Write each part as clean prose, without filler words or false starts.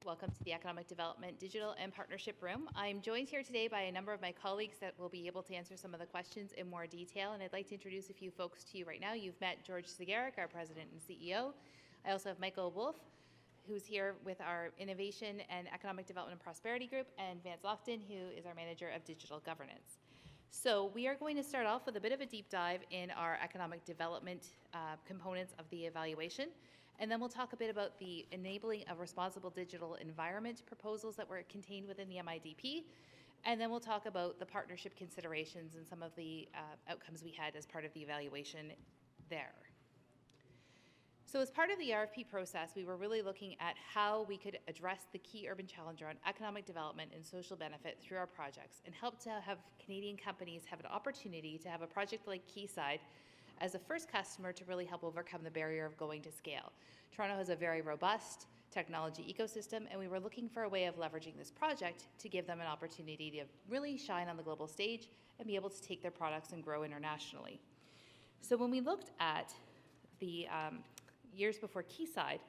Welcome to the Economic Development Digital and Partnership Room. I'm joined here today by a number of my colleagues that will be able to answer some of the questions in more detail, and I'd like to introduce a few folks to you right now. You've met George Zagaric, our President and CEO. I also have Michael Wolf, who's here with our Innovation and Economic Development and Prosperity Group, and Vance Lockton, who is our Manager of Digital Governance. So we are going to start off with a bit of a deep dive in our economic development components of the evaluation. And then we'll talk a bit about the enabling of responsible digital environment proposals that were contained within the MIDP. And then we'll talk about the partnership considerations and some of the outcomes we had as part of the evaluation there. So as part of the RFP process, we were really looking at how we could address the key urban challenge around economic development and social benefit through our projects and help to have Canadian companies have an opportunity to have a project like Quayside as a first customer to really help overcome the barrier of going to scale. Toronto has a very robust technology ecosystem, and we were looking for a way of leveraging this project to give them an opportunity to really shine on the global stage and be able to take their products and grow internationally. So when we looked at the years before Quayside,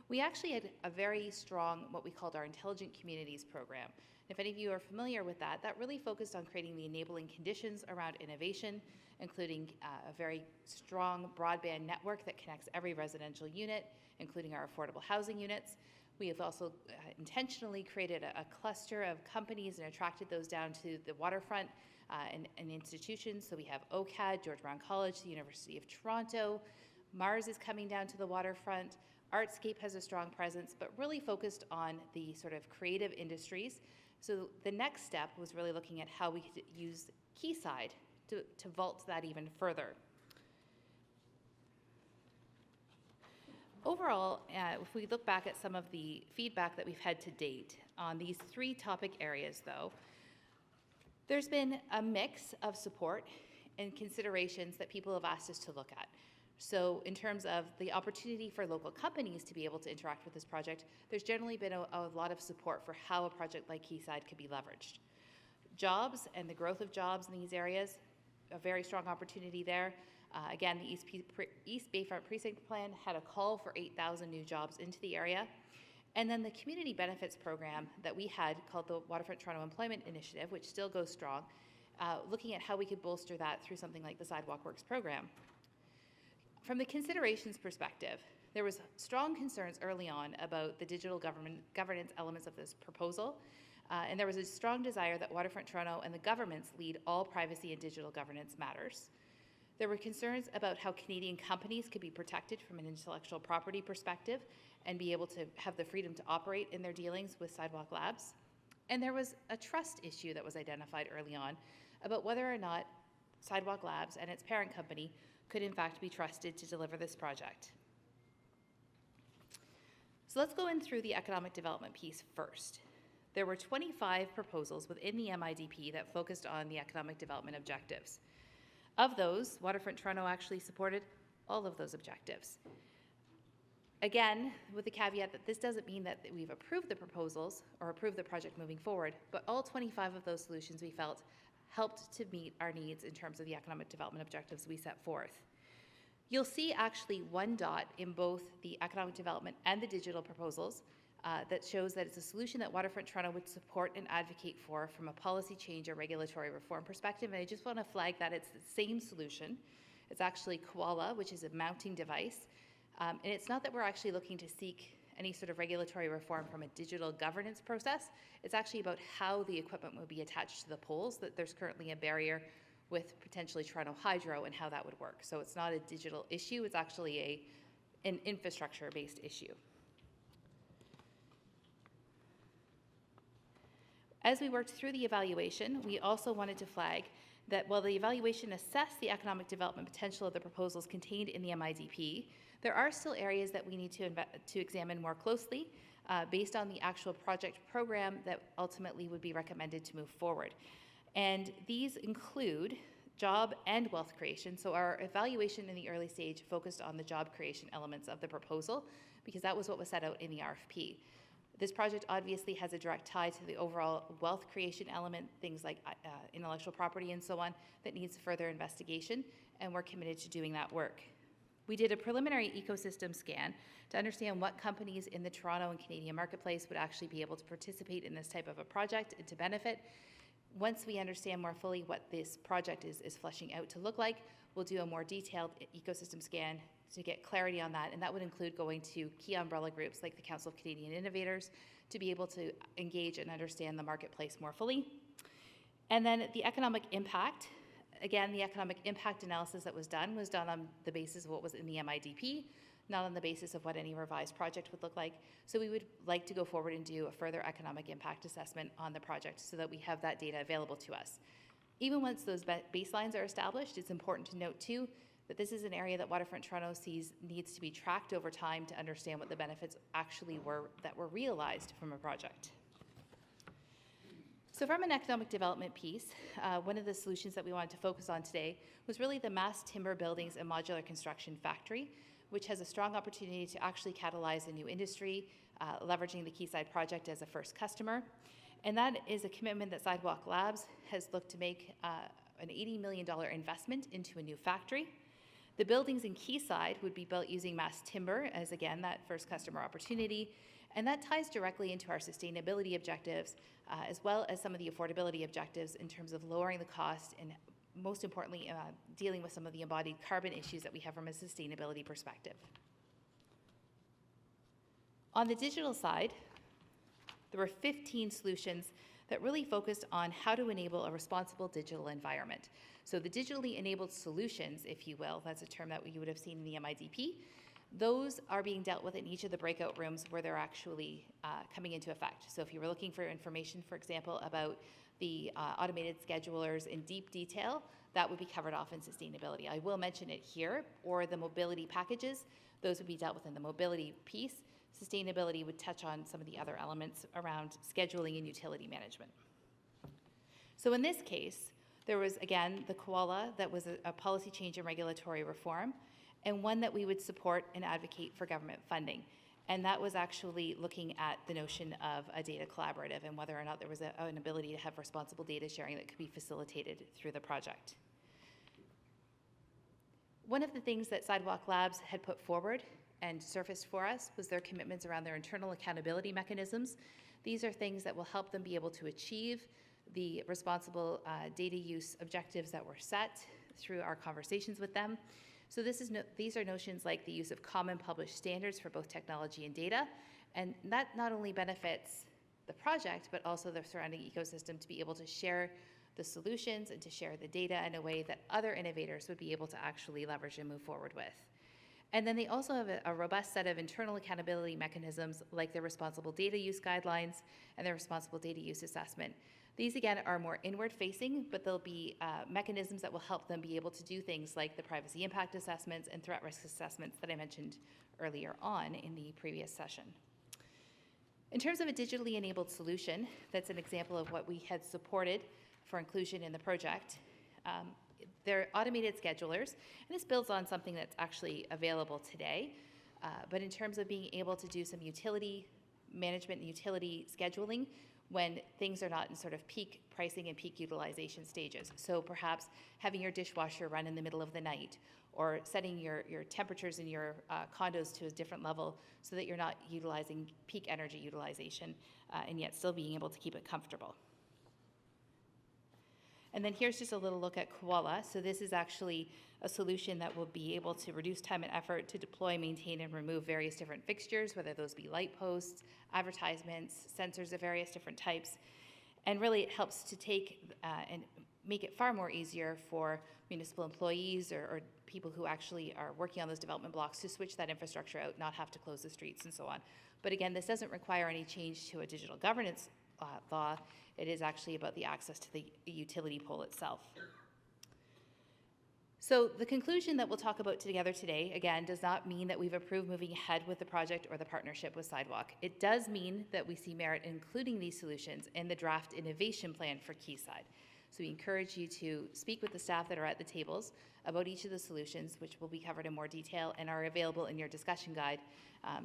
we actually had a very strong, what we called our Intelligent Communities program. If any of you are familiar with that, that really focused on creating the enabling conditions around innovation, including a very strong broadband network that connects every residential unit, including our affordable housing units. We have also intentionally created a cluster of companies and attracted those down to the waterfront and institutions. So we have OCAD, George Brown College, the University of Toronto. Mars is coming down to the waterfront. Artscape has a strong presence, but really focused on the sort of creative industries. So the next step was really looking at how we could use Quayside to vault that even further. Overall, if we look back at some of the feedback that we've had to date on these three topic areas, though, there's been a mix of support and considerations that people have asked us to look at. So in terms of the opportunity for local companies to be able to interact with this project, there's generally been a lot of support for how a project like Quayside could be leveraged. Jobs and the growth of jobs in these areas, a very strong opportunity there. Again, the East Bayfront Precinct Plan had a call for 8,000 new jobs into the area. And then the community benefits program that we had called the Waterfront Toronto Employment Initiative, which still goes strong, looking at how we could bolster that through something like the Sidewalk Works program. From the considerations perspective, there was strong concerns early on about the digital governance elements of this proposal, and there was a strong desire that Waterfront Toronto and the governments lead all privacy and digital governance matters. There were concerns about how Canadian companies could be protected from an intellectual property perspective and be able to have the freedom to operate in their dealings with Sidewalk Labs. And there was a trust issue that was identified early on about whether or not Sidewalk Labs and its parent company could in fact be trusted to deliver this project. So let's go in through the economic development piece first. There were 25 proposals within the MIDP that focused on the economic development objectives. Of those, Waterfront Toronto actually supported all of those objectives. Again, with the caveat that this doesn't mean that we've approved the proposals or approved the project moving forward, but all 25 of those solutions we felt helped to meet our needs in terms of the economic development objectives we set forth. You'll see actually one dot in both the economic development and the digital proposals that shows that it's a solution that Waterfront Toronto would support and advocate for from a policy change or regulatory reform perspective. And I just want to flag that it's the same solution. It's actually Koala, which is a mounting device. And it's not that we're actually looking to seek any sort of regulatory reform from a digital governance process. It's actually about how the equipment would be attached to the poles, that there's currently a barrier with potentially Toronto Hydro and how that would work. So it's not a digital issue, it's actually an infrastructure-based issue. As we worked through the evaluation, we also wanted to flag that while the evaluation assessed the economic development potential of the proposals contained in the MIDP, there are still areas that we need to examine more closely based on the actual project program that ultimately would be recommended to move forward. And these include job and wealth creation. So our evaluation in the early stage focused on the job creation elements of the proposal because that was what was set out in the RFP. This project obviously has a direct tie to the overall wealth creation element, things like intellectual property and so on, that needs further investigation, and we're committed to doing that work. We did a preliminary ecosystem scan to understand what companies in the Toronto and Canadian marketplace would actually be able to participate in this type of a project and to benefit. Once we understand more fully what this project is fleshing out to look like, we'll do a more detailed ecosystem scan to get clarity on that, and that would include going to key umbrella groups like the Council of Canadian Innovators to be able to engage and understand the marketplace more fully. And then the economic impact. Again, the economic impact analysis that was done on the basis of what was in the MIDP, not on the basis of what any revised project would look like. So we would like to go forward and do a further economic impact assessment on the project so that we have that data available to us. Even once those baselines are established, it's important to note too that this is an area that Waterfront Toronto sees needs to be tracked over time to understand what the benefits actually were that were realized from a project. So from an economic development piece, one of the solutions that we wanted to focus on today was really the mass timber buildings and modular construction factory, which has a strong opportunity to actually catalyze a new industry, leveraging the Quayside project as a first customer. And that is a commitment that Sidewalk Labs has looked to make an $80 million investment into a new factory. The buildings in Quayside would be built using mass timber as, again, that first customer opportunity. And that ties directly into our sustainability objectives, as well as some of the affordability objectives in terms of lowering the cost and, most importantly, dealing with some of the embodied carbon issues that we have from a sustainability perspective. On the digital side, there were 15 solutions that really focused on how to enable a responsible digital environment. So the digitally enabled solutions, if you will, that's a term that you would have seen in the MIDP, those are being dealt with in each of the breakout rooms where they're actually coming into effect. So if you were looking for information, for example, about the automated schedulers in deep detail, that would be covered off in sustainability. I will mention it here, or the mobility packages, those would be dealt with in the mobility piece. Sustainability would touch on some of the other elements around scheduling and utility management. So in this case, there was, again, the Koala that was a policy change and regulatory reform, and one that we would support and advocate for government funding. And that was actually looking at the notion of a data collaborative and whether or not there was an ability to have responsible data sharing that could be facilitated through the project. One of the things that Sidewalk Labs had put forward and surfaced for us was their commitments around their internal accountability mechanisms. These are things that will help them be able to achieve the responsible data use objectives that were set through our conversations with them. So these are notions like the use of common published standards for both technology and data, and that not only benefits the project, but also the surrounding ecosystem to be able to share the solutions and to share the data in a way that other innovators would be able to actually leverage and move forward with. And then they also have a robust set of internal accountability mechanisms like their responsible data use guidelines and their responsible data use assessment. These, again, are more inward-facing, but there'll be mechanisms that will help them be able to do things like the privacy impact assessments and threat risk assessments that I mentioned earlier on in the previous session. In terms of a digitally enabled solution, that's an example of what we had supported for inclusion in the project. They're automated schedulers, and this builds on something that's actually available today. But in terms of being able to do some utility management and utility scheduling, when things are not in sort of peak pricing and peak utilization stages. So perhaps having your dishwasher run in the middle of the night, or setting your temperatures in your condos to a different level so that you're not utilizing peak energy utilization and yet still being able to keep it comfortable. And then here's just a little look at Koala. So this is actually a solution that will be able to reduce time and effort to deploy, maintain, and remove various different fixtures, whether those be light posts, advertisements, sensors of various different types. And really it helps to take and make it far more easier for municipal employees or people who actually are working on those development blocks to switch that infrastructure out, not have to close the streets and so on. But again, this doesn't require any change to a digital governance law. It is actually about the access to the utility pole itself. So the conclusion that we'll talk about together today, again, does not mean that we've approved moving ahead with the project or the partnership with Sidewalk. It does mean that we see merit in including these solutions in the draft innovation plan for Quayside. So we encourage you to speak with the staff that are at the tables about each of the solutions, which will be covered in more detail and are available in your discussion guide,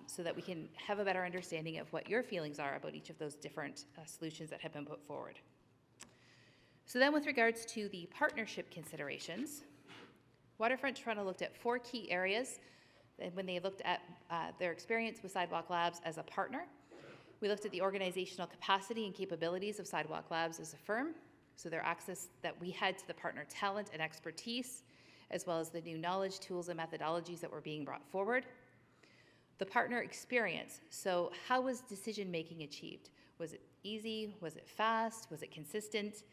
so that we can have a better understanding of what your feelings are about each of those different solutions that have been put forward. So then with regards to the partnership considerations, Waterfront Toronto looked at 4 key areas when they looked at their experience with Sidewalk Labs as a partner. We looked at the organizational capacity and capabilities of Sidewalk Labs as a firm, so their access that we had to the partner talent and expertise, as well as the new knowledge, tools, and methodologies that were being brought forward. The partner experience, so how was decision-making achieved? Was it easy? Was it fast? Was it consistent?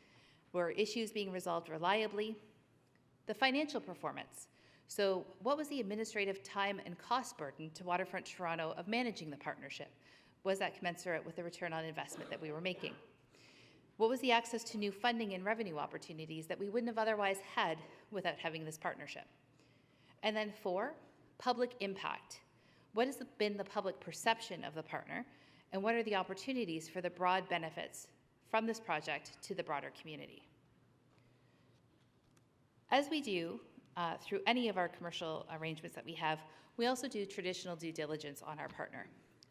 Were issues being resolved reliably? The financial performance, so what was the administrative time and cost burden to Waterfront Toronto of managing the partnership? Was that commensurate with the return on investment that we were making? What was the access to new funding and revenue opportunities that we wouldn't have otherwise had without having this partnership? And then 4, public impact. What has been the public perception of the partner, and what are the opportunities for the broad benefits from this project to the broader community? As we do through any of our commercial arrangements that we have, we also do traditional due diligence on our partner.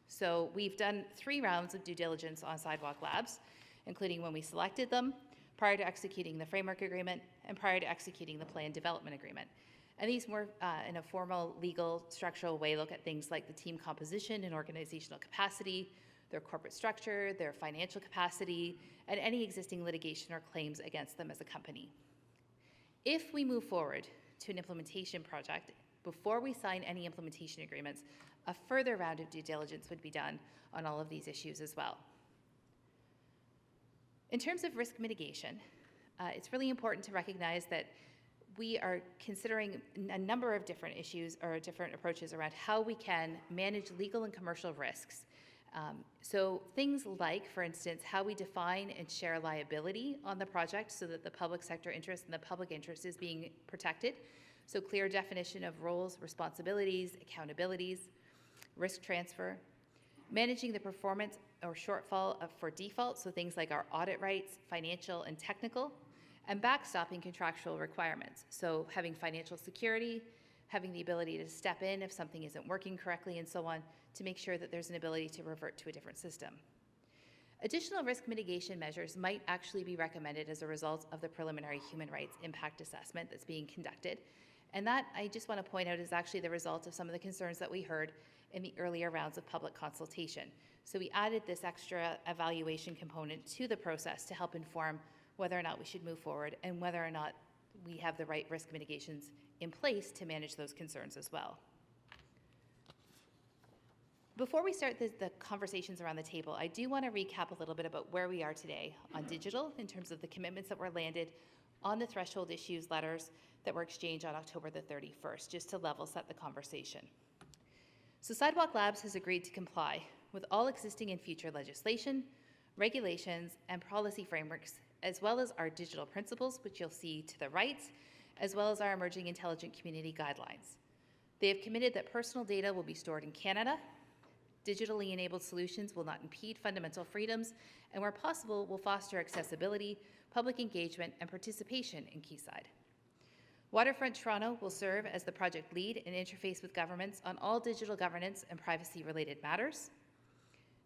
So we've done 3 rounds of due diligence on Sidewalk Labs, including when we selected them, prior to executing the framework agreement, and prior to executing the plan development agreement. And these more in a formal, legal, structural way look at things like the team composition and organizational capacity, their corporate structure, their financial capacity, and any existing litigation or claims against them as a company. If we move forward to an implementation project, before we sign any implementation agreements, a further round of due diligence would be done on all of these issues as well. In terms of risk mitigation, it's really important to recognize that we are considering a number of different issues or different approaches around how we can manage legal and commercial risks. So things like, for instance, how we define and share liability on the project so that the public sector interest and the public interest is being protected. So clear definition of roles, responsibilities, accountabilities, risk transfer, managing the performance or shortfall for default, so things like our audit rights, financial and technical, and backstopping contractual requirements. So having financial security, having the ability to step in if something isn't working correctly and so on, to make sure that there's an ability to revert to a different system. Additional risk mitigation measures might actually be recommended as a result of the preliminary human rights impact assessment that's being conducted. And that, I just want to point out, is actually the result of some of the concerns that we heard in the earlier rounds of public consultation. So we added this extra evaluation component to the process to help inform whether or not we should move forward and whether or not we have the right risk mitigations in place to manage those concerns as well. Before we start the conversations around the table, I do want to recap a little bit about where we are today on digital in terms of the commitments that were landed on the threshold issues letters that were exchanged on October the 31st, just to level set the conversation. So Sidewalk Labs has agreed to comply with all existing and future legislation, regulations, and policy frameworks, as well as our digital principles, which you'll see to the right, as well as our emerging intelligent community guidelines. They have committed that personal data will be stored in Canada, digitally enabled solutions will not impede fundamental freedoms, and where possible will foster accessibility, public engagement, and participation in Quayside. Waterfront Toronto will serve as the project lead and interface with governments on all digital governance and privacy-related matters.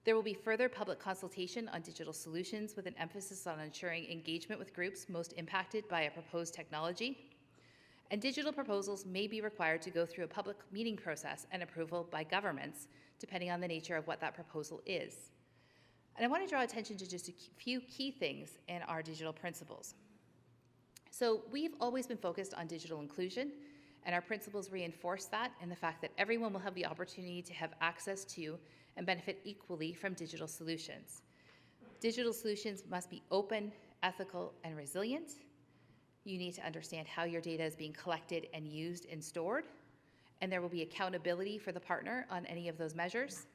There will be further public consultation on digital solutions with an emphasis on ensuring engagement with groups most impacted by a proposed technology. And digital proposals may be required to go through a public meeting process and approval by governments, depending on the nature of what that proposal is. And I want to draw attention to just a few key things in our digital principles. So we've always been focused on digital inclusion, and our principles reinforce that and the fact that everyone will have the opportunity to have access to and benefit equally from digital solutions. Digital solutions must be open, ethical, and resilient. You need to understand how your data is being collected and used and stored, and there will be accountability for the partner on any of those measures.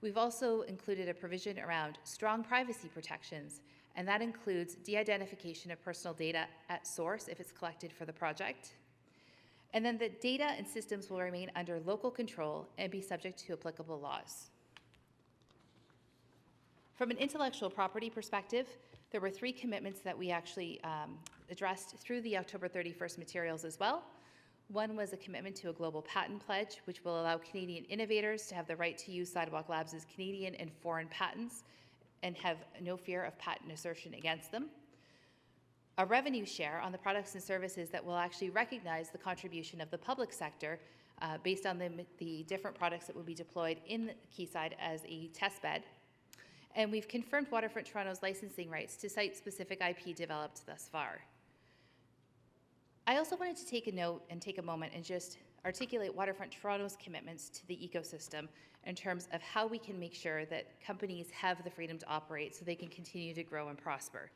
We've also included a provision around strong privacy protections, and that includes de-identification of personal data at source if it's collected for the project. And then the data and systems will remain under local control and be subject to applicable laws. From an intellectual property perspective, there were 3 commitments that we actually addressed through the October 31st materials as well. One was a commitment to a global patent pledge, which will allow Canadian innovators to have the right to use Sidewalk Labs' Canadian and foreign patents and have no fear of patent assertion against them. a revenue share on the products and services that will actually recognize the contribution of the public sector based on the different products that will be deployed in Quayside as a test bed. And we've confirmed Waterfront Toronto's licensing rights to site-specific IP developed thus far. I also wanted to take a note and take a moment and just articulate Waterfront Toronto's commitments to the ecosystem in terms of how we can make sure that companies have the freedom to operate so they can continue to grow and prosper.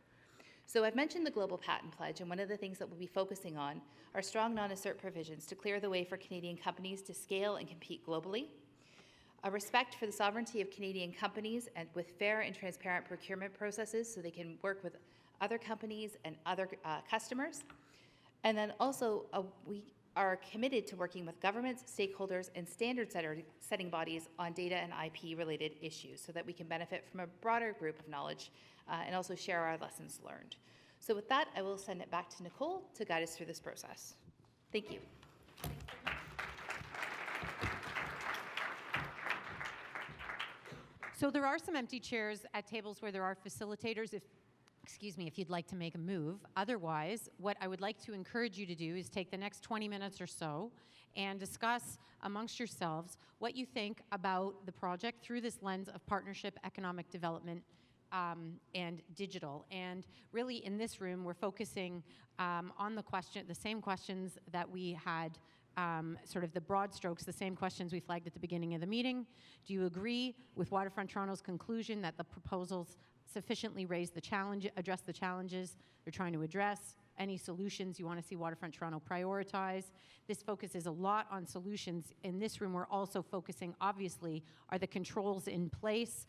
So I've mentioned the Global Patent Pledge, and one of the things that we'll be focusing on are strong non-assert provisions to clear the way for Canadian companies to scale and compete globally, a respect for the sovereignty of Canadian companies and with fair and transparent procurement processes so they can work with other companies and other customers, and then also we are committed to working with governments, stakeholders, and standard-setting bodies on data and IP-related issues so that we can benefit from a broader group of knowledge and also share our lessons learned. So with that, I will send it back to Nicole to guide us through this process. Thank you. So there are some empty chairs at tables where there are facilitators if you'd like to make a move. Otherwise, what I would like to encourage you to do is take the next 20 minutes or so and discuss amongst yourselves what you think about the project through this lens of partnership, economic development, and digital. And really in this room, we're focusing on the same questions that we had, sort of the broad strokes, the same questions we flagged at the beginning of the meeting. Do you agree with Waterfront Toronto's conclusion that the proposals sufficiently address the challenges they're trying to address? Any solutions you want to see Waterfront Toronto prioritize? This focuses a lot on solutions. In this room, we're also focusing, obviously, are the controls in place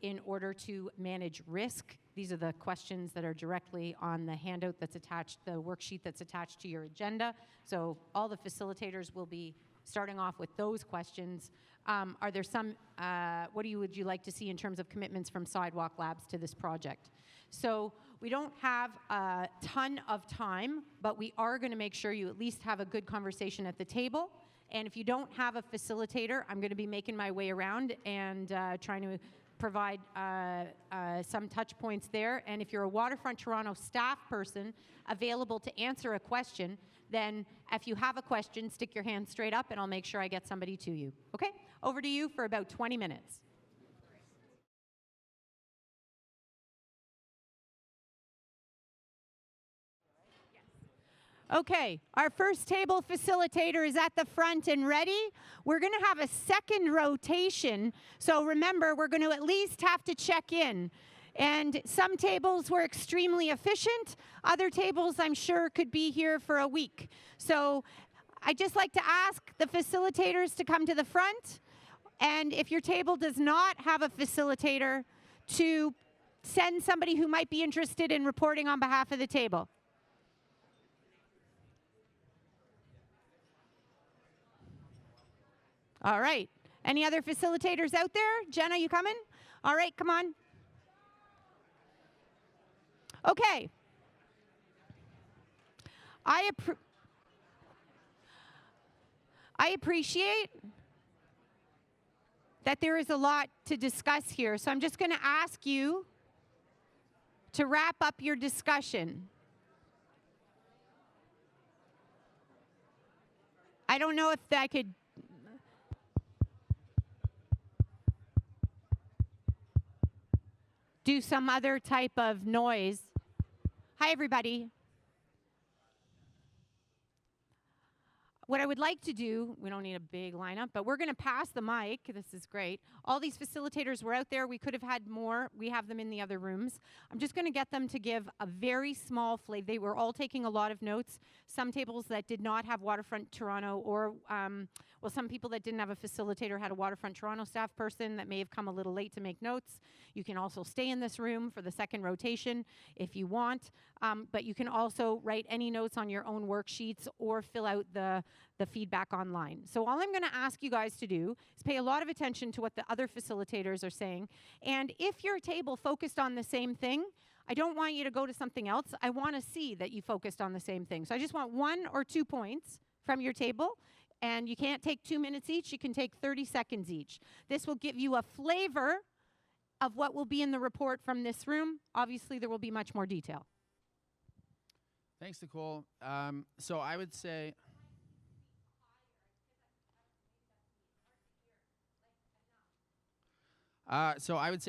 in order to manage risk? These are the questions that are directly on the handout that's attached, the worksheet that's attached to your agenda. So all the facilitators will be starting off with those questions. Are there some, would you like to see in terms of commitments from Sidewalk Labs to this project? So we don't have a ton of time, but we are going to make sure you at least have a good conversation at the table. And if you don't have a facilitator, I'm going to be making my way around and trying to provide some touch points there. And if you're a Waterfront Toronto staff person available to answer a question, then if you have a question, stick your hand straight up and I'll make sure I get somebody to you. Okay? Over to you for about 20 minutes. Okay, our first table facilitator is at the front and ready. We're going to have a second rotation. So remember, we're going to at least have to check in. And some tables were extremely efficient. Other tables, I'm sure, could be here for a week. So I'd just like to ask the facilitators to come to the front. And if your table does not have a facilitator, to send somebody who might be interested in reporting on behalf of the table. All right. Any other facilitators out there? Jenna, you coming? All right, come on. Okay. I appreciate that there is a lot to discuss here, so I'm just going to ask you to wrap up your discussion. I don't know if I could do some other type of noise. Hi, everybody. What I would like to do, we don't need a big lineup, but we're going to pass the mic. This is great. All these facilitators were out there. We could have had more. We have them in the other rooms. I'm just going to get them to give a very small flavor. They were all taking a lot of notes. Some tables that did not have Waterfront Toronto or, well, some people that didn't have a facilitator had a Waterfront Toronto staff person that may have come a little late to make notes. You can also stay in this room for the second rotation if you want, but you can also write any notes on your own worksheets or fill out the feedback online. So all I'm going to ask you guys to do is pay a lot of attention to what the other facilitators are saying. And if your table focused on the same thing, I don't want you to go to something else. I want to see that you focused on the same thing. So I just want 1 or 2 points from your table. And you can't take 2 minutes each. You can take 30 seconds each. This will give you a flavor of what will be in the report from this room. Obviously, there will be much more detail. Thanks, Nicole. So I would say,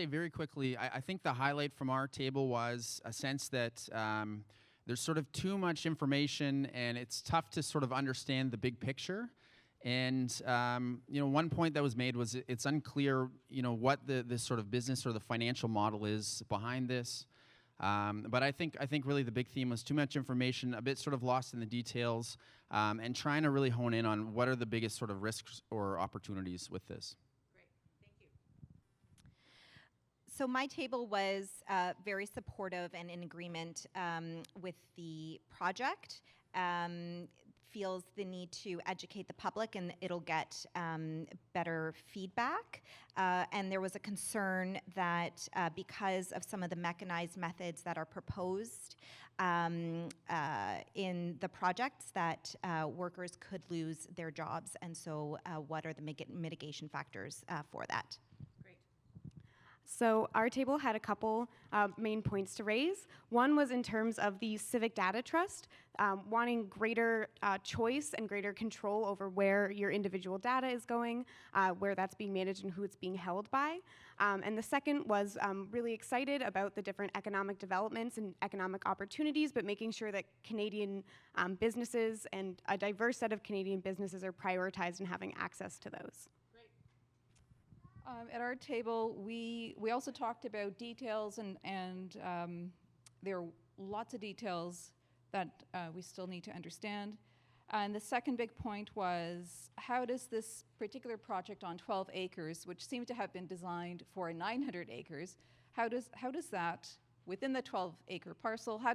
very quickly, I think the highlight from our table was a sense that there's sort of too much information, and it's tough to sort of understand the big picture. And one point that was made was it's unclear, what this sort of business or the financial model is behind this. But I think really the big theme was too much information, a bit sort of lost in the details, and trying to really hone in on what are the biggest sort of risks or opportunities with this. Great, thank you. So my table was very supportive and in agreement with the project. Feels the need to educate the public, and it'll get better feedback. And there was a concern that because of some of the mechanized methods that are proposed in the projects, that workers could lose their jobs. And so what are the mitigation factors for that? So our table had a couple main points to raise. One was in terms of the civic data trust, wanting greater choice and greater control over where your individual data is going, where that's being managed and who it's being held by. And the second was really excited about the different economic developments and economic opportunities, but making sure that Canadian businesses and a diverse set of Canadian businesses are prioritized and having access to those. At our table, we also talked about details, and there are lots of details that we still need to understand. And the second big point was, how does this particular project on 12 acres, which seems to have been designed for 900 acres, how does that, within the 12-acre parcel, how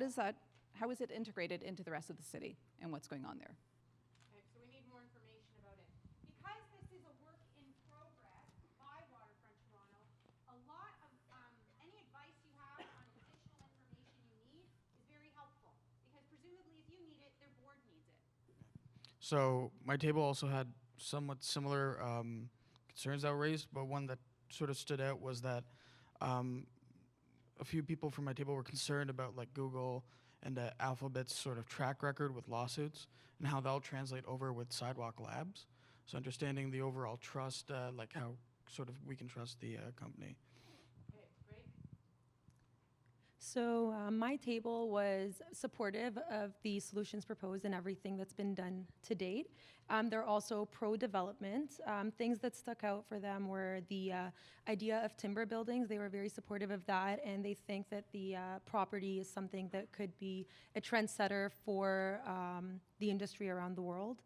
is it integrated into the rest of the city, and what's going on there? So my table also had somewhat similar concerns that were raised, but one that sort of stood out was that a few people from my table were concerned about like Google and Alphabet's sort of track record with lawsuits and how that'll translate over with Sidewalk Labs. So understanding the overall trust, like how sort of we can trust the company. So my table was supportive of the solutions proposed and everything that's been done to date. They're also pro-development. Things that stuck out for them were the idea of timber buildings. They were very supportive of that, and they think that the property is something that could be a trendsetter for the industry around the world.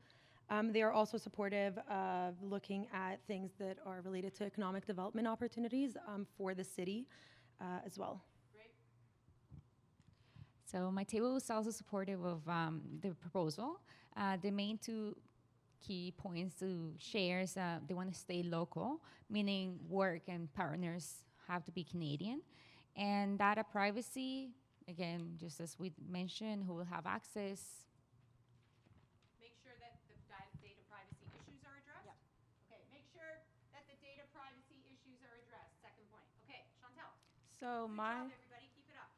They are also supportive of looking at things that are related to economic development opportunities for the city as well. So my table was also supportive of the proposal. The main two key points to share is they want to stay local, meaning work and partners have to be Canadian. And data privacy, again, just as we mentioned, who will have access. Make sure that the data privacy issues are addressed? Yep. Okay, make sure that the data privacy issues are addressed. Second point. Okay, Chantel. So Good job, everybody. Keep it up.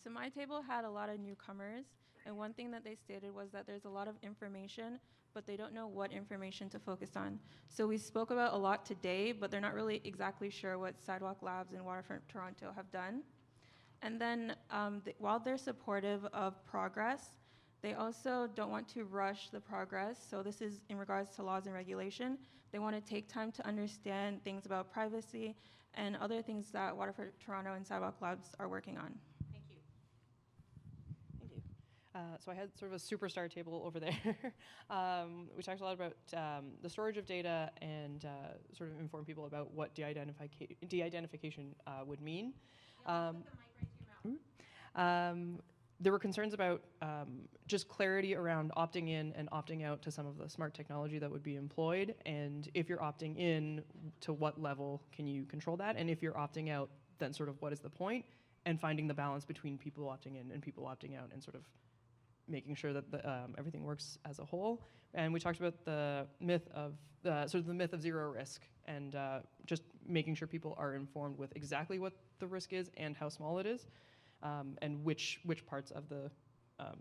So my table had a lot of newcomers, and one thing that they stated was that there's a lot of information, but they don't know what information to focus on. So we spoke about a lot today, but they're not really exactly sure what Sidewalk Labs and Waterfront Toronto have done. And then while they're supportive of progress, they also don't want to rush the progress. So this is in regards to laws and regulation. They want to take time to understand things about privacy and other things that Waterfront Toronto and Sidewalk Labs are working on. So I had sort of a superstar table over there. We talked a lot about the storage of data and sort of inform people about what de-identification would mean. There were concerns about just clarity around opting in and opting out to some of the smart technology that would be employed, and if you're opting in, to what level can you control that, and if you're opting out, then sort of what is the point, and finding the balance between people opting in and people opting out, and sort of making sure that everything works as a whole. And we talked about the myth of zero risk, and just making sure people are informed with exactly what the risk is and how small it is, and which parts of the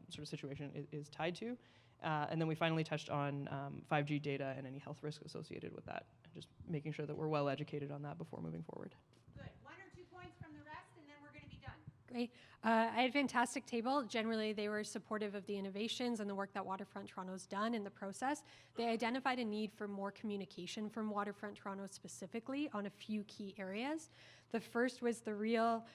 sort of situation is tied to. And then we finally touched on 5G data and any health risk associated with that, and just making sure that we're well educated on that before moving forward. Good. 1 or 2 points from the rest, and then we're going to be done. Great. I had a fantastic table. Generally, they were supportive of the innovations and the work that Waterfront Toronto's done in the process. They identified a need for more communication from Waterfront Toronto specifically on a few key areas. The first was the real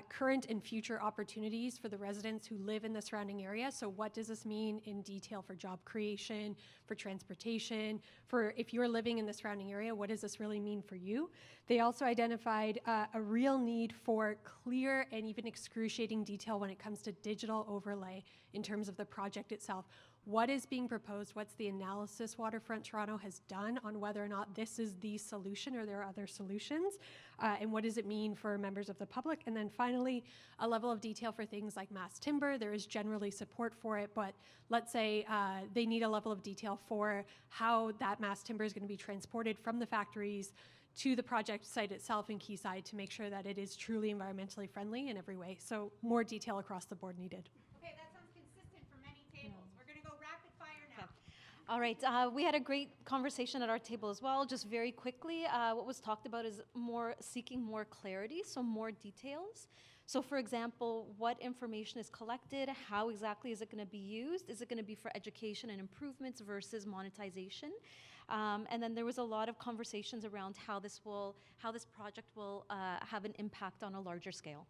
current and future opportunities for the residents who live in the surrounding area. So what does this mean in detail for job creation, for transportation, for if you're living in the surrounding area, what does this really mean for you? They also identified a real need for clear and even excruciating detail when it comes to digital overlay in terms of the project itself. What is being proposed? What's the analysis Waterfront Toronto has done on whether or not this is the solution or there are other solutions? And what does it mean for members of the public? And then finally, a level of detail for things like mass timber. There is generally support for it, but let's say they need a level of detail for how that mass timber is going to be transported from the factories to the project site itself in Quayside to make sure that it is truly environmentally friendly in every way. So more detail across the board needed. Okay, that sounds consistent for many tables. We're going to go rapid fire now. All right, we had a great conversation at our table as well. Just very quickly, what was talked about is seeking more clarity, so more details. So for example, what information is collected? How exactly is it going to be used? Is it going to be for education and improvements versus monetization? And then there was a lot of conversations around how this project will have an impact on a larger scale.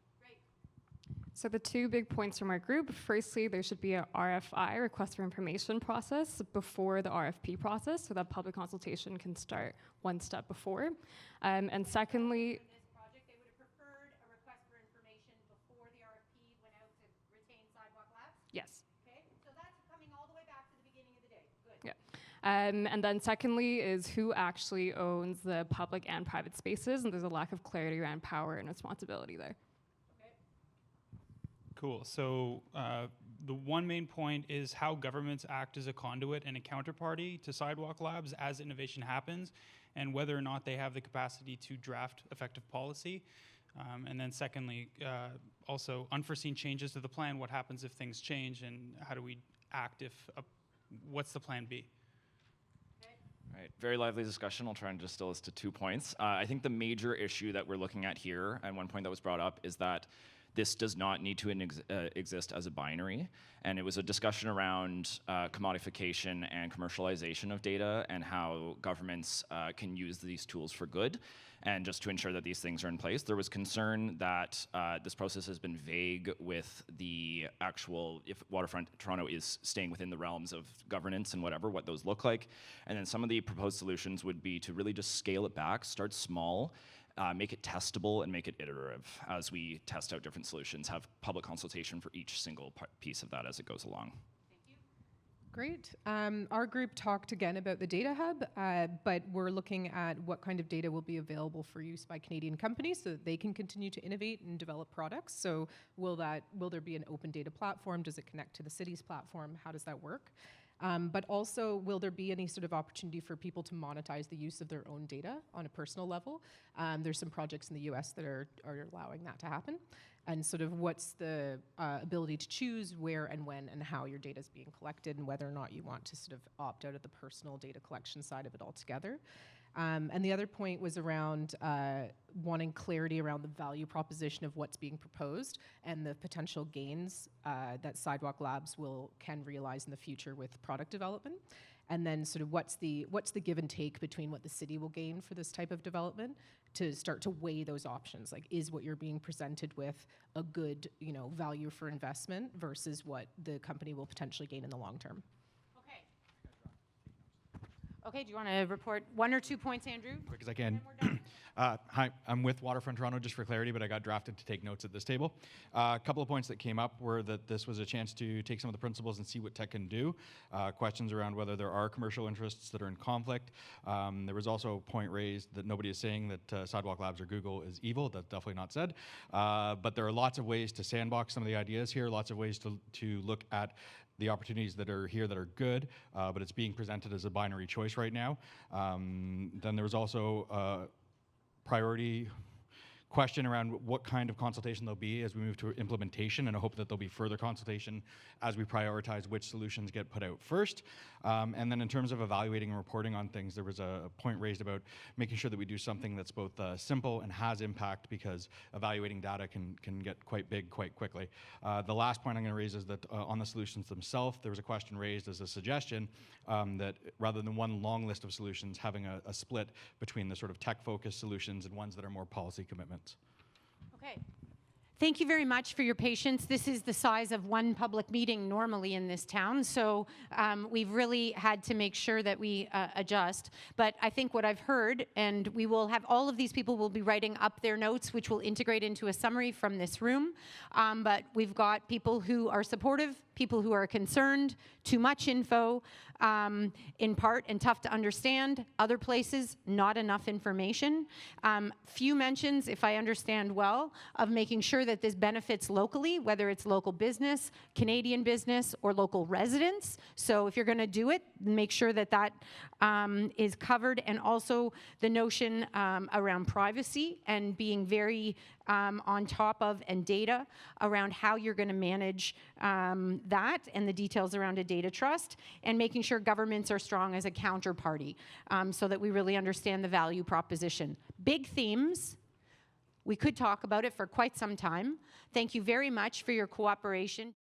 So the 2 big points from our group, firstly, there should be a RFI, request for information process, before the RFP process, so that public consultation can start 1 step before. And secondly, For this project, they would have preferred a request for information before the RFP went out to retain Sidewalk Labs? yes. Okay, so that's coming all the way back to the beginning of the day. Good. Yeah. And then secondly is who actually owns the public and private spaces, and there's a lack of clarity around power and responsibility there. Cool. So the one main point is how governments act as a conduit and a counterparty to Sidewalk Labs as innovation happens, and whether or not they have the capacity to draft effective policy. And then secondly, also unforeseen changes to the plan. What happens if things change, and how do we act if, what's the plan B? Right, very lively discussion. I'll try and distill this to 2 points. I think the major issue that we're looking at here, and one point that was brought up, is that this does not need to exist as a binary. And it was a discussion around commodification and commercialization of data and how governments can use these tools for good. And just to ensure that these things are in place, there was concern that this process has been vague with the actual, if Waterfront Toronto is staying within the realms of governance and whatever, what those look like. And then some of the proposed solutions would be to really just scale it back, start small, make it testable, and make it iterative as we test out different solutions, have public consultation for each single piece of that as it goes along. Great. Our group talked again about the data hub, but we're looking at what kind of data will be available for use by Canadian companies so that they can continue to innovate and develop products. So will there be an open data platform? Does it connect to the city's platform? How does that work? But also, will there be any sort of opportunity for people to monetize the use of their own data on a personal level? There's some projects in the US that are allowing that to happen. And sort of what's the ability to choose where and when and how your data is being collected, and whether or not you want to sort of opt out of the personal data collection side of it altogether. And the other point was around wanting clarity around the value proposition of what's being proposed and the potential gains that Sidewalk Labs can realize in the future with product development. And then sort of what's the give and take between what the city will gain for this type of development to start to weigh those options. Like, is what you're being presented with a good, value for investment versus what the company will potentially gain in the long term? Okay, do you want to report 1 or 2 points, Andrew? Quick as I can. Hi, I'm with Waterfront Toronto, just for clarity, but I got drafted to take notes at this table. A couple of points that came up were that this was a chance to take some of the principles and see what tech can do. Questions around whether there are commercial interests that are in conflict. There was also a point raised that nobody is saying that Sidewalk Labs or Google is evil. That's definitely not said. But there are lots of ways to sandbox some of the ideas here, lots of ways to look at the opportunities that are here that are good, but it's being presented as a binary choice right now. Then there was also priority question around what kind of consultation there'll be as we move to implementation, and I hope that there'll be further consultation as we prioritize which solutions get put out first. And then in terms of evaluating and reporting on things, there was a point raised about making sure that we do something that's both simple and has impact, because evaluating data can get quite big quite quickly. The last point I'm going to raise is that on the solutions themselves, there was a question raised as a suggestion that rather than one long list of solutions, having a split between the sort of tech-focused solutions and ones that are more policy commitments. Okay. Thank you very much for your patience. This is the size of one public meeting normally in this town, so we've really had to make sure that we adjust. But I think what I've heard, and we will have all of these people will be writing up their notes, which will integrate into a summary from this room. But we've got people who are supportive, people who are concerned, too much info, in part, and tough to understand. Other places, not enough information. Few mentions, if I understand well, of making sure that this benefits locally, whether it's local business, Canadian business, or local residents. So if you're going to do it, make sure that that is covered, and also the notion around privacy and being very on top of, and data around how you're going to manage that, and the details around a data trust, and making sure governments are strong as a counterparty so that we really understand the value proposition. Big themes. We could talk about it for quite some time. Thank you very much for your cooperation.